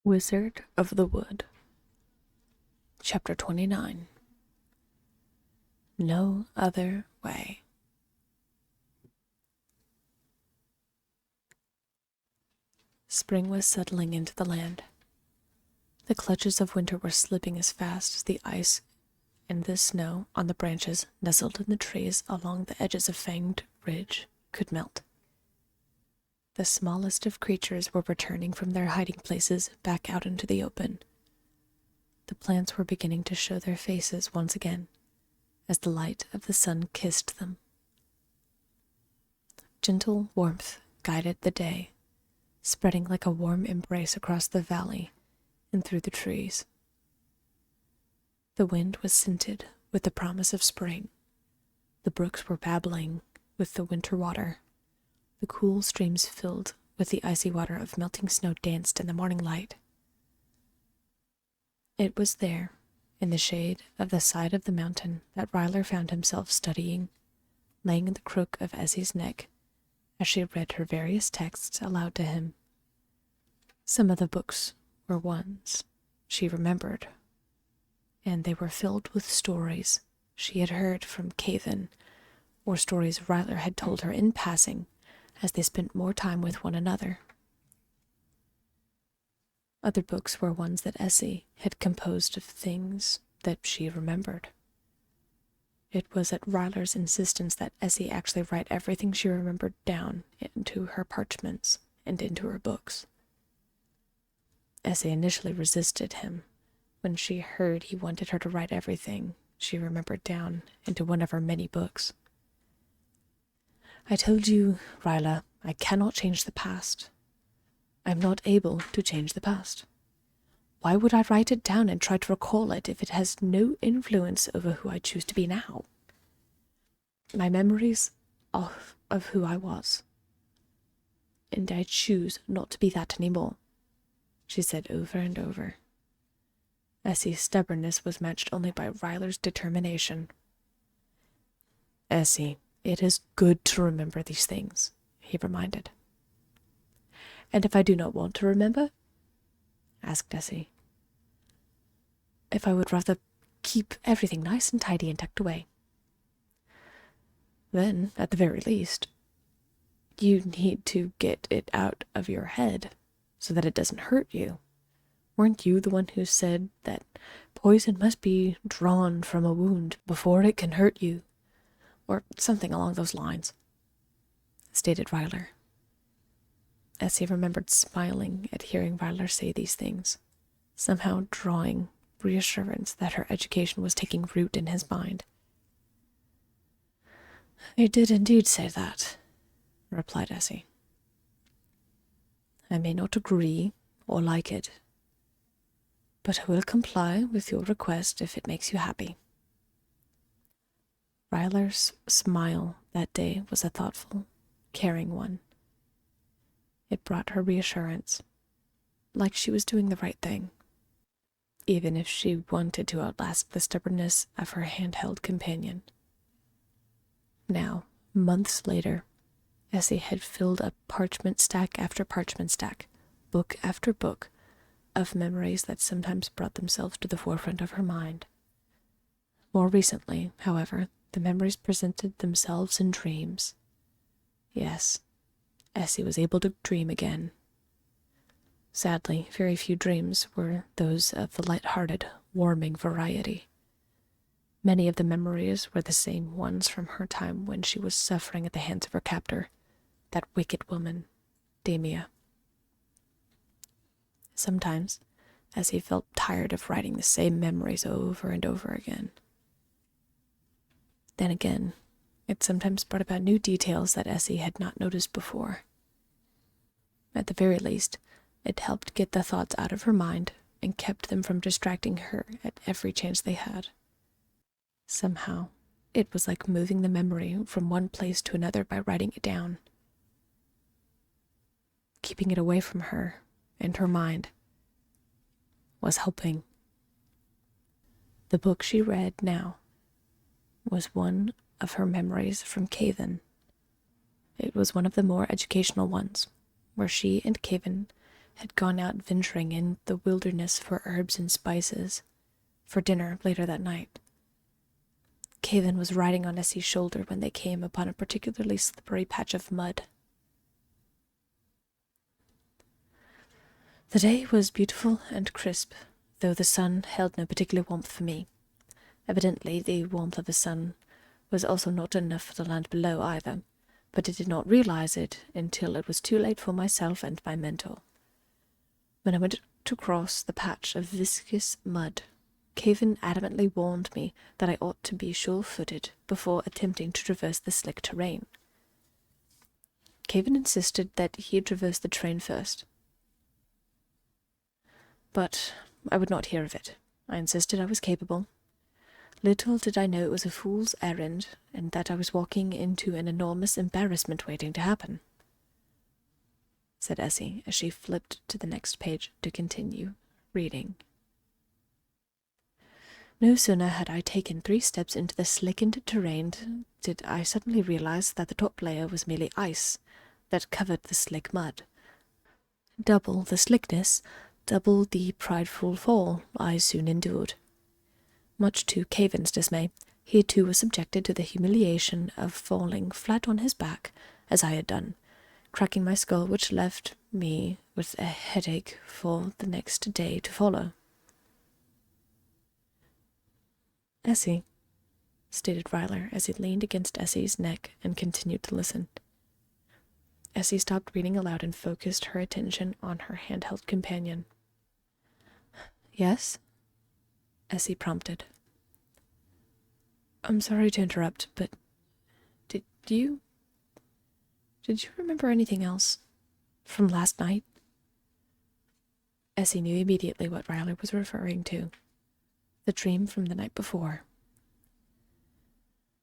Wizard of the Wood. Chapter 29. No Other Way. Spring was settling into the land. The clutches of winter were slipping as fast as the ice and the snow on the branches nestled in the trees along the edges of Fanged Ridge could melt. The smallest of creatures were returning from their hiding places back out into the open. The plants were beginning to show their faces once again, as the light of the sun kissed them. Gentle warmth guided the day, spreading like a warm embrace across the valley and through the trees. The wind was scented with the promise of spring. The brooks were babbling with the winter water. The cool streams filled with the icy water of melting snow danced in the morning light. It was there, in the shade of the side of the mountain, that Ryler found himself studying, laying in the crook of Essie's neck as she read her various texts aloud to him. Some of the books were ones she remembered, and they were filled with stories she had heard from Caven, or stories Ryler had told her in passing as they spent more time with one another. Other books were ones that Essie had composed of things that she remembered. It was at Ryler's insistence that Essie actually write everything she remembered down into her parchments and into her books. Essie initially resisted him when she heard he wanted her to write everything she remembered down into one of her many books. I told you, Ryler, I cannot change the past. I am not able to change the past. Why would I write it down and try to recall it if it has no influence over who I choose to be now? My memories of who I was. And I choose not to be that anymore, she said over and over. Essie's stubbornness was matched only by Ryler's determination. Essie, it is good to remember these things, he reminded. And if I do not want to remember? Asked Essie. If I would rather keep everything nice and tidy and tucked away. Then, at the very least, you need to get it out of your head so that it doesn't hurt you. Weren't you the one who said that poison must be drawn from a wound before it can hurt you? Or something along those lines, stated Ryler. Essie remembered smiling at hearing Ryler say these things, somehow drawing reassurance that her education was taking root in his mind. I did indeed say that, replied Essie. I may not agree or like it, but I will comply with your request if it makes you happy. Ryler's smile that day was a thoughtful, caring one. It brought her reassurance, like she was doing the right thing, even if she wanted to outlast the stubbornness of her handheld companion. Now, months later, Essie had filled up parchment stack after parchment stack, book after book, of memories that sometimes brought themselves to the forefront of her mind. More recently, however, the memories presented themselves in dreams. Yes, Essie was able to dream again. Sadly, very few dreams were those of the light-hearted, warming variety. Many of the memories were the same ones from her time when she was suffering at the hands of her captor, that wicked woman, Damia. Sometimes, Essie felt tired of writing the same memories over and over again. Then again, it sometimes brought about new details that Essie had not noticed before. At the very least, it helped get the thoughts out of her mind and kept them from distracting her at every chance they had. Somehow, it was like moving the memory from one place to another by writing it down. Keeping it away from her and her mind was helping. The book she read now was one of her memories from Caven. It was one of the more educational ones, where she and Caven had gone out venturing in the wilderness for herbs and spices for dinner later that night. Caven was riding on Essie's shoulder when they came upon a particularly slippery patch of mud. The day was beautiful and crisp, though the sun held no particular warmth for me. Evidently, the warmth of the sun was also not enough for the land below either, but I did not realize it until it was too late for myself and my mentor. When I went to cross the patch of viscous mud, Caven adamantly warned me that I ought to be sure-footed before attempting to traverse the slick terrain. Caven insisted that he had traversed the terrain first. But I would not hear of it. I insisted I was capable. Little did I know it was a fool's errand, and that I was walking into an enormous embarrassment waiting to happen, said Essie as she flipped to the next page to continue reading. No sooner had I taken 3 steps into the slickened terrain did I suddenly realize that the top layer was merely ice that covered the slick mud. Double the slickness, double the prideful fall I soon endured. Much to Caven's dismay, he too was subjected to the humiliation of falling flat on his back, as I had done, cracking my skull, which left me with a headache for the next day to follow. Essie, stated Ryler as he leaned against Essie's neck and continued to listen. Essie stopped reading aloud and focused her attention on her handheld companion. Yes? Essie prompted. I'm sorry to interrupt, but did you remember anything else from last night? Essie knew immediately what Ryler was referring to. The dream from the night before.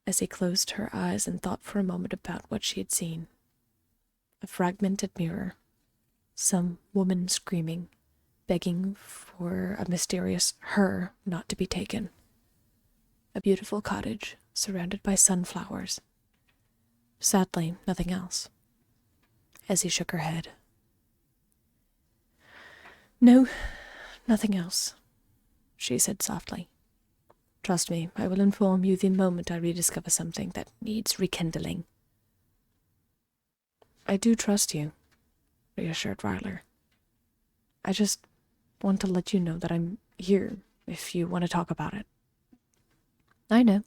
Essie closed her eyes and thought for a moment about what she had seen. A fragmented mirror. Some woman screaming, begging for a mysterious her not to be taken. A beautiful cottage surrounded by sunflowers. Sadly, nothing else. Essie shook her head. No, nothing else, she said softly. Trust me, I will inform you the moment I rediscover something that needs rekindling. I do trust you, reassured Ryler. I just want to let you know that I'm here if you want to talk about it. I know,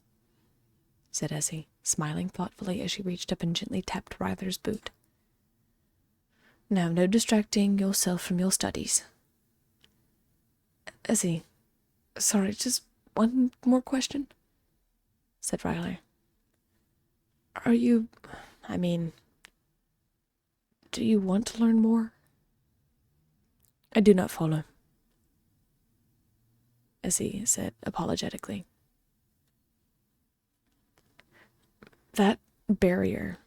said Essie, smiling thoughtfully as she reached up and gently tapped Ryler's boot. Now, no distracting yourself from your studies. Essie, sorry, just one more question, said Ryler. Do you want to learn more? I do not follow, Essie said apologetically. That barrier,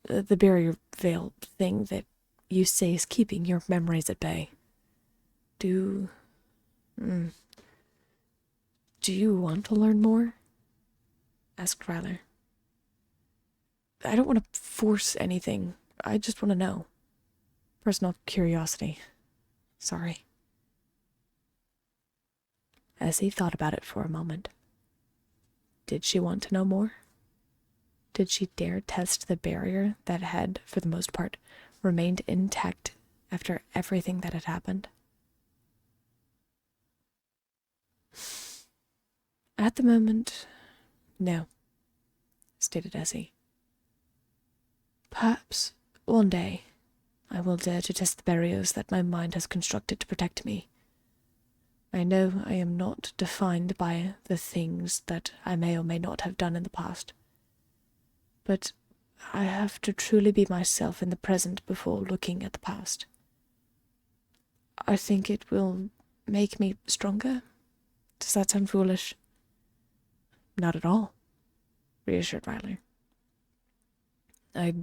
the barrier veil thing that you say is keeping your memories at bay. Do you want to learn more? Asked Ryler. I don't want to force anything. I just want to know. Personal curiosity. Sorry. Essie thought about it for a moment. Did she want to know more? Did she dare test the barrier that had, for the most part, remained intact after everything that had happened? At the moment, no, stated Essie. Perhaps one day I will dare to test the barriers that my mind has constructed to protect me. I know I am not defined by the things that I may or may not have done in the past, but I have to truly be myself in the present before looking at the past. I think it will make me stronger. Does that sound foolish? Not at all, reassured Ryler. I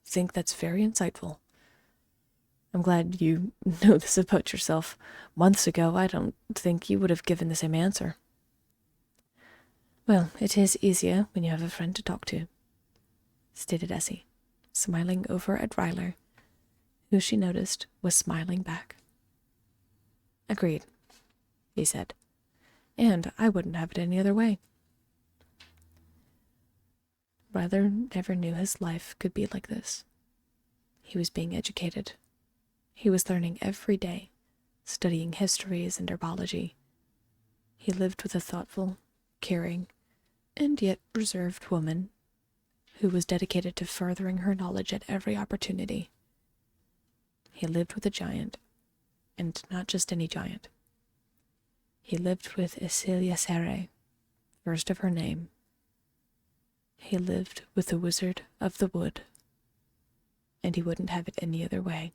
think that's very insightful. I'm glad you know this about yourself. Months ago, I don't think you would have given the same answer. Well, it is easier when you have a friend to talk to, stated Essie, smiling over at Ryler, who she noticed was smiling back. Agreed, he said. And I wouldn't have it any other way. Ryler never knew his life could be like this. He was being educated. He was learning every day, studying histories and herbology. He lived with a thoughtful, caring, and yet reserved woman who was dedicated to furthering her knowledge at every opportunity. He lived with a giant, and not just any giant. He lived with Isilia Sere, first of her name. He lived with the Wizard of the Wood, and he wouldn't have it any other way.